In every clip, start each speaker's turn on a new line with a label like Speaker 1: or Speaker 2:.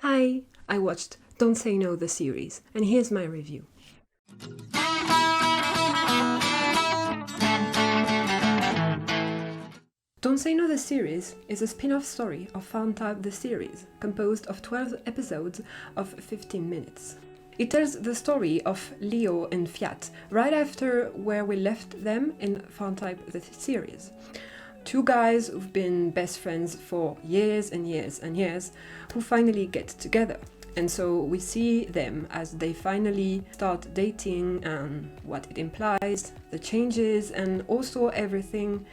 Speaker 1: Hi, I watched Don't Say No the series, and here's my review. Don't Say No the series is a spin-off story of Found the series, composed of 12 episodes of 15 minutes. It tells the story of Leo and Fiat right after where we left them in Found the series. Two guys who've been best friends for years and years and years who finally get together. And so we see them as they finally start dating and what it implies, the changes, and also everything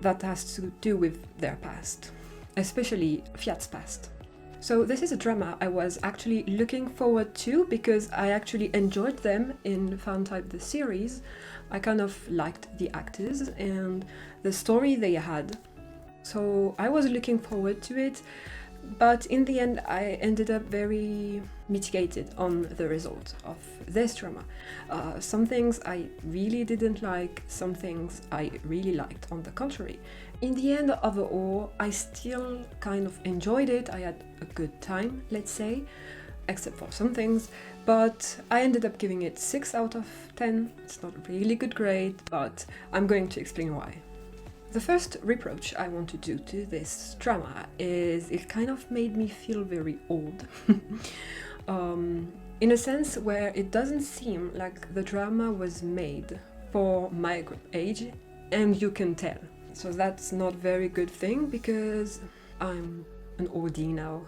Speaker 1: that has to do with their past, especially Fiat's past. So this is a drama I was actually looking forward to because I actually enjoyed them in Found the series. I kind of liked the actors and the story they had. So I was looking forward to it, but in the end I ended up very mitigated on the result of this drama. Some things I really didn't like, some things I really liked on the contrary. In the end, overall, I still kind of enjoyed it. I had a good time, let's say, except for some things, but I ended up giving it 6 out of 10. It's not a really good grade, but I'm going to explain why. The first reproach I want to do to this drama is it kind of made me feel very old. In a sense where it doesn't seem like the drama was made for my age, and you can tell. So that's not a very good thing because I'm an oldie now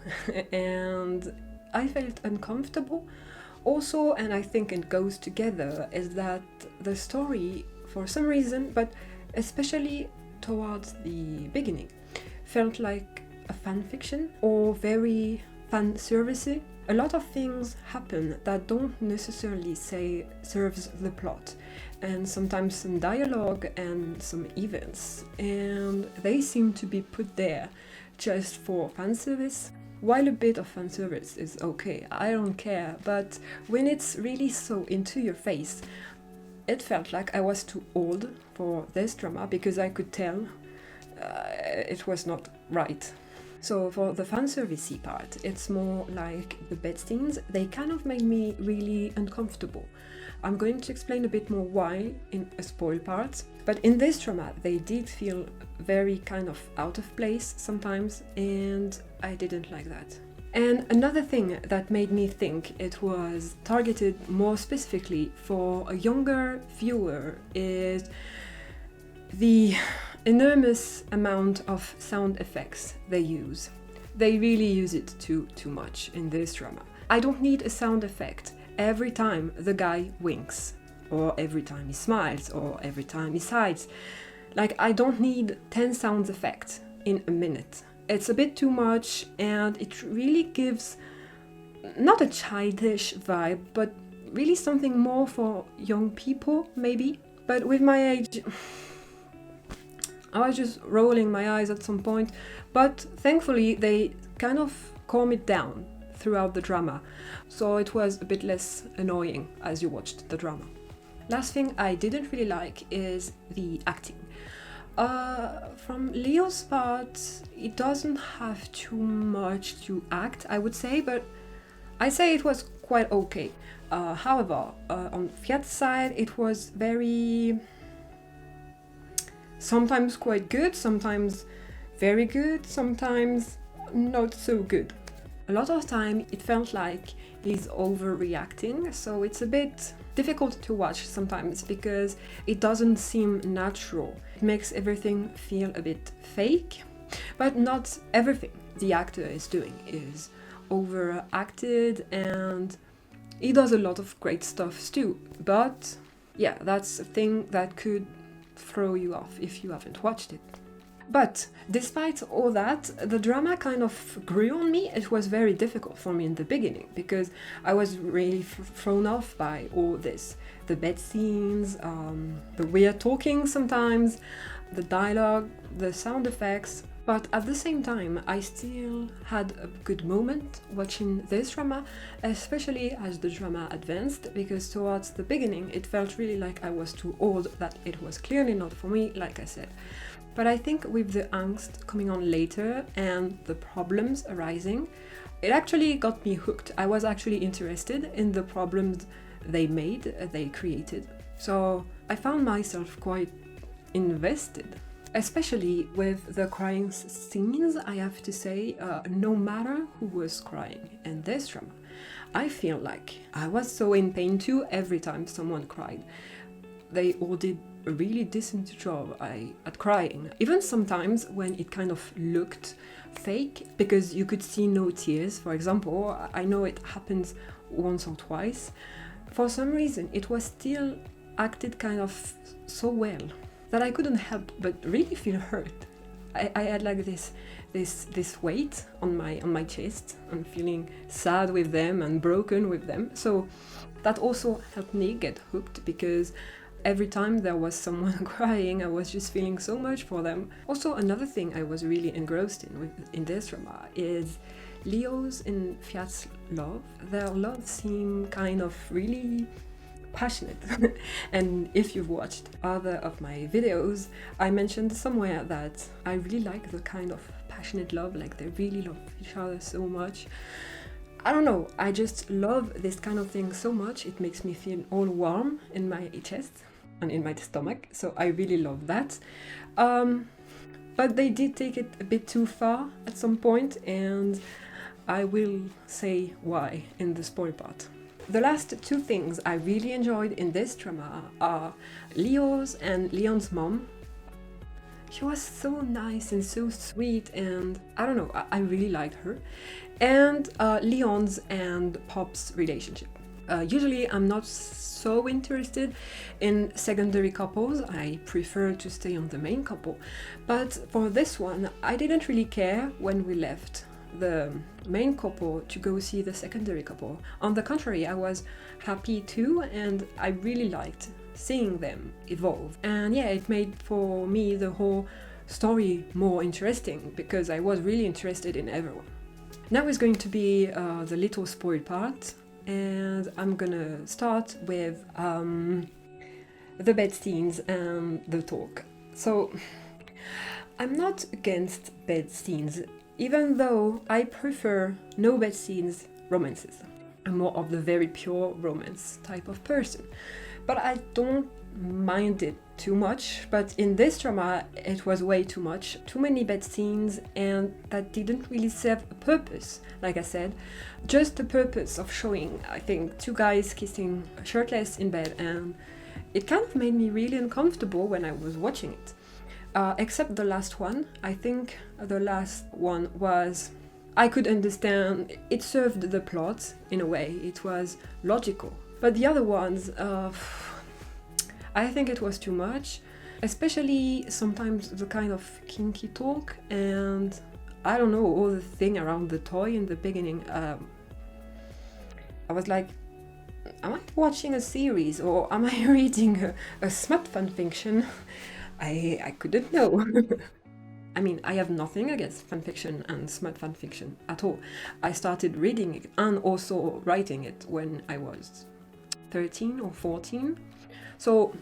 Speaker 1: and I felt uncomfortable. Also, and I think it goes together, is that the story, for some reason, but especially towards the beginning, felt like a fan fiction or very fan servicey. A lot of things happen that don't necessarily say serves the plot, and sometimes some dialogue and some events, and they seem to be put there just for fan service. While a bit of fan service is okay, I don't care, but when it's really so into your face, it felt like I was too old for this drama because I could tell it was not right. So for the fanservice part, it's more like the bed scenes. They kind of made me really uncomfortable. I'm going to explain a bit more why in a spoil part, but in this drama they did feel very kind of out of place sometimes, and I didn't like that. And another thing that made me think it was targeted more specifically for a younger viewer is the enormous amount of sound effects they use. They really use it too much in this drama. I don't need a sound effect every time the guy winks, or every time he smiles, or every time he sighs. Like, I don't need 10 sound effects in a minute. It's a bit too much, and it really gives not a childish vibe, but really something more for young people, maybe. But with my age, I was just rolling my eyes at some point, but thankfully they kind of calm it down throughout the drama, so it was a bit less annoying as you watched the drama. Last thing I didn't really like is the acting. From Leo's part, it doesn't have too much to act, I would say, but I'd say it was quite okay. However, on Fiat's side, it was very... sometimes quite good, sometimes very good, sometimes not so good. A lot of time it felt like he's overreacting, so it's a bit difficult to watch sometimes because it doesn't seem natural. It makes everything feel a bit fake, but not everything the actor is doing is overacted, and he does a lot of great stuff too. But yeah, that's a thing that could throw you off if you haven't watched it. But despite all that, the drama kind of grew on me. It was very difficult for me in the beginning because I was really thrown off by all this. The bed scenes, the weird talking sometimes, the dialogue, the sound effects. But at the same time, I still had a good moment watching this drama, especially as the drama advanced, because towards the beginning it felt really like I was too old, that it was clearly not for me, like I said. But I think with the angst coming on later and the problems arising, it actually got me hooked. I was actually interested in the problems they created. So I found myself quite invested, especially with the crying scenes. I have to say, no matter who was crying in this drama, I feel like I was so in pain too every time someone cried. They all did a really decent job at crying, even sometimes when it kind of looked fake because you could see no tears. For example, I know it happens once or twice. For some reason, it was still acted kind of so well that I couldn't help but really feel hurt. I had like this weight on my chest and feeling sad with them and broken with them. So that also helped me get hooked, because every time there was someone crying, I was just feeling so much for them. Also, another thing I was really engrossed in this drama is Leo's and Fiat's love. Their love seemed kind of really passionate. And if you've watched other of my videos, I mentioned somewhere that I really like the kind of passionate love, like they really love each other so much. I don't know, I just love this kind of thing so much. It makes me feel all warm in my chest and in my stomach, so I really love that. But they did take it a bit too far at some point, and I will say why in the spoil part. The last two things I really enjoyed in this drama are Leo's and Leon's mom. She was so nice and so sweet, and I don't know, I really liked her. And Leon's and Pop's relationship. Usually I'm not so interested in secondary couples, I prefer to stay on the main couple. But for this one, I didn't really care when we left the main couple to go see the secondary couple. On the contrary, I was happy too, and I really liked seeing them evolve. And yeah, it made for me the whole story more interesting, because I was really interested in everyone. Now is going to be the little spoiled part, and I'm gonna start with the bed scenes and the talk. So I'm not against bed scenes, even though I prefer no bed scenes romances. I'm more of the very pure romance type of person, but I don't mind it too much. But in this drama it was way too much, too many bed scenes, and that didn't really serve a purpose. Like I said, just the purpose of showing, I think, two guys kissing shirtless in bed, and it kind of made me really uncomfortable when I was watching it. Except the last one. I think the last one was, I could understand, it served the plot in a way, it was logical. But the other ones, I think it was too much, especially sometimes the kind of kinky talk, and I don't know, all the thing around the toy in the beginning. I was like, am I watching a series or am I reading a smut fanfiction? I couldn't know. I mean, I have nothing against fanfiction and smut fanfiction at all. I started reading it and also writing it when I was 13 or 14. So,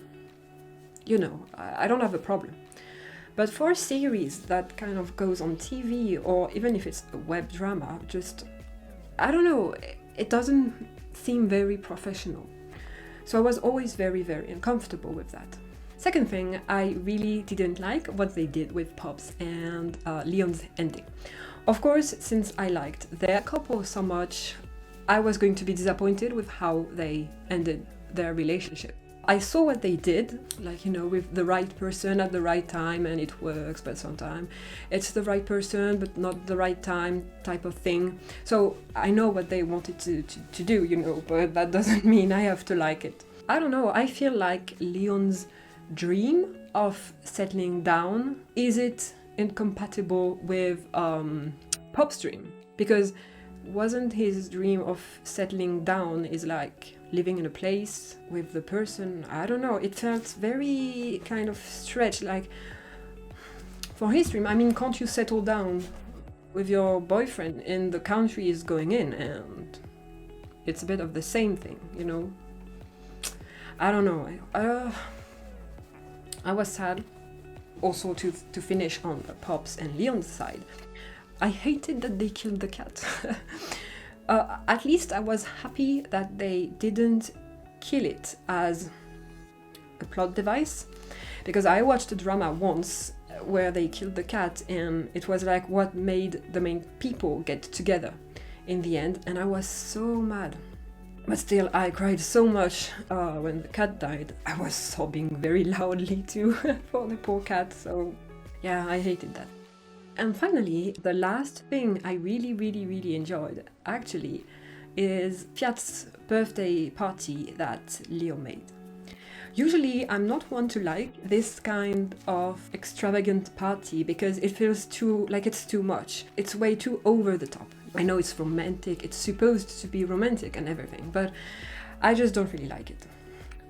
Speaker 1: you know, I don't have a problem. But for a series that kind of goes on TV, or even if it's a web drama, just, I don't know, it doesn't seem very professional. So I was always very, very uncomfortable with that. Second thing, I really didn't like what they did with Pop's and Leon's ending. Of course, since I liked their couple so much, I was going to be disappointed with how they ended their relationship. I saw what they did, like, you know, with the right person at the right time, and it works, but sometimes it's the right person but not the right time type of thing. So I know what they wanted to do, you know, but that doesn't mean I have to like it. I don't know, I feel like Leon's dream of settling down, is it incompatible with Pop's dream? Because wasn't his dream of settling down is like living in a place with the person? I don't know, it felt very kind of stretched, like for his dream. I mean, can't you settle down with your boyfriend in the country he's going in? And it's a bit of the same thing, you know. I don't know. I was sad also to finish on Pop's and Leon's side. I hated that they killed the cat. At least I was happy that they didn't kill it as a plot device, because I watched a drama once where they killed the cat, and it was like what made the main people get together in the end, and I was so mad. But still, I cried so much when the cat died. I was sobbing very loudly too for the poor cat, so yeah, I hated that. And finally, the last thing I really enjoyed, actually, is Fiat's birthday party that Leo made. Usually, I'm not one to like this kind of extravagant party because it feels it's too much. It's way too over the top. I know it's romantic, it's supposed to be romantic and everything, but I just don't really like it.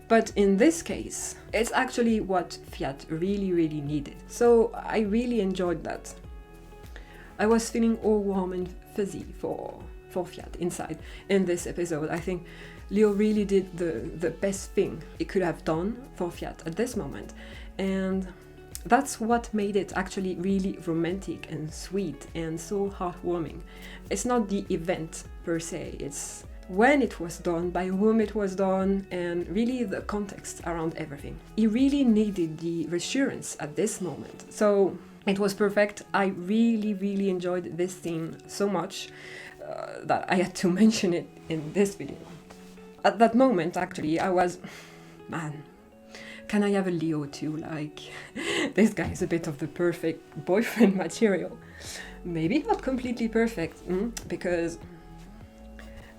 Speaker 1: But in this case, it's actually what Fiat really needed. So I really enjoyed that. I was feeling all warm and fuzzy for Fiat inside in this episode. I think Leo really did the best thing he could have done for Fiat at this moment. And that's what made it actually really romantic and sweet and so heartwarming. It's not the event per se, it's when it was done, by whom it was done, and really the context around everything. He really needed the reassurance at this moment. So it was perfect. I really enjoyed this scene so much that I had to mention it in this video. At that moment, actually, I was, man, can I have a Leo too? Like, this guy is a bit of the perfect boyfriend material. Maybe not completely perfect, because,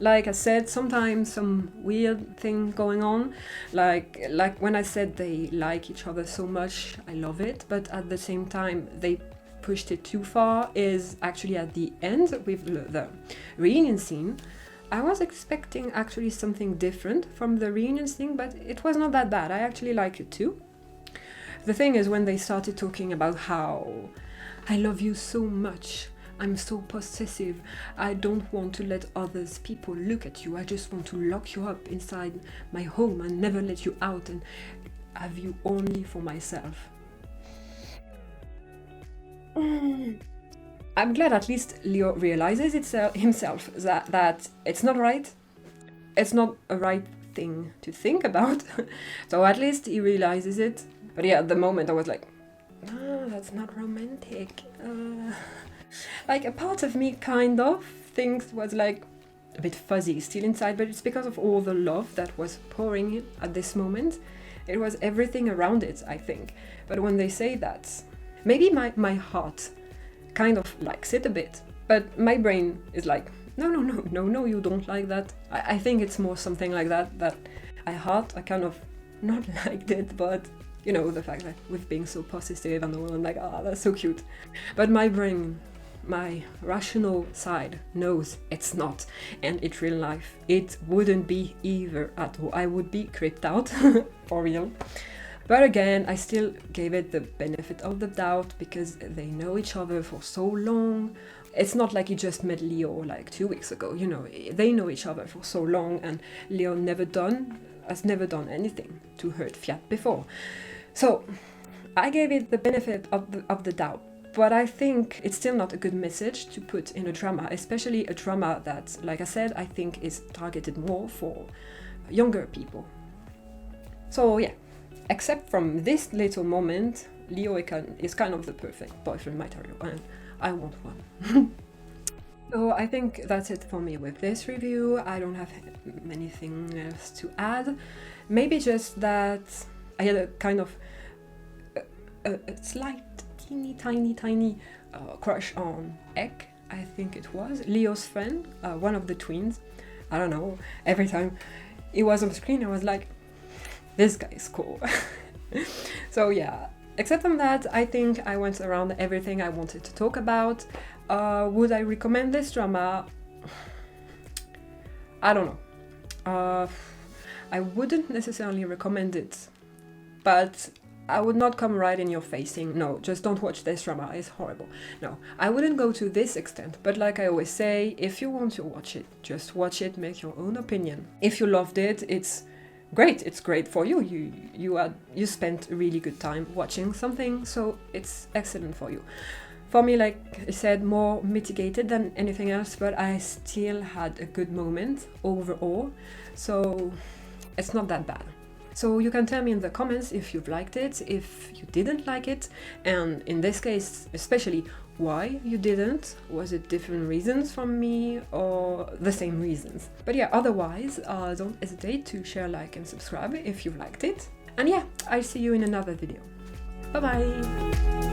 Speaker 1: like I said, sometimes some weird thing going on. Like when I said they like each other so much, I love it, but at the same time, they pushed it too far, is actually at the end with the reunion scene. I was expecting actually something different from the reunion scene, but it was not that bad. I actually liked it too. The thing is, when they started talking about how I love you so much, I'm so possessive, I don't want to let others people look at you, I just want to lock you up inside my home and never let you out and have you only for myself. I'm glad at least Leo realizes himself that it's not right. It's not a right thing to think about. So at least he realizes it. But yeah, at the moment I was like, no, that's not romantic. Like a part of me kind of thinks was like a bit fuzzy still inside, but it's because of all the love that was pouring in at this moment. It was everything around it, I think. But when they say that, maybe my heart kind of likes it a bit, but my brain is like, no, you don't like that. I think it's more something like that I kind of not liked it, but you know, the fact that with being so possessive and all, I'm like, that's so cute. But my brain, my rational side knows it's not, and in real life it wouldn't be either at all. I would be creeped out for real. But again, I still gave it the benefit of the doubt because they know each other for so long. It's not like he just met Leo like 2 weeks ago, you know, they know each other for so long, and Leo has never done anything to hurt Fiat before. So I gave it the benefit of the doubt, but I think it's still not a good message to put in a drama, especially a drama that, like I said, I think is targeted more for younger people. So yeah. Except from this little moment, Leo is kind of the perfect boyfriend material, and I want one. So I think that's it for me with this review. I don't have anything else to add. Maybe just that I had a kind of a slight, tiny crush on Ek, I think it was, Leo's friend, one of the twins. I don't know, every time he was on the screen I was like, this guy is cool. So yeah, except from that, I think I went around everything I wanted to talk about. Would I recommend this drama? I don't know. I wouldn't necessarily recommend it, but I would not come right in your face saying, no, just don't watch this drama, it's horrible. No, I wouldn't go to this extent, but like I always say, if you want to watch it, just watch it, make your own opinion. If you loved it, it's great for you. You spent a really good time watching something, so it's excellent for you. For me, like I said, more mitigated than anything else, but I still had a good moment overall, so it's not that bad. So you can tell me in the comments if you've liked it, if you didn't like it, and in this case especially why you didn't. Was it different reasons from me or the same reasons? But yeah, otherwise don't hesitate to share, like and subscribe if you liked it. And yeah, I'll see you in another video. Bye bye!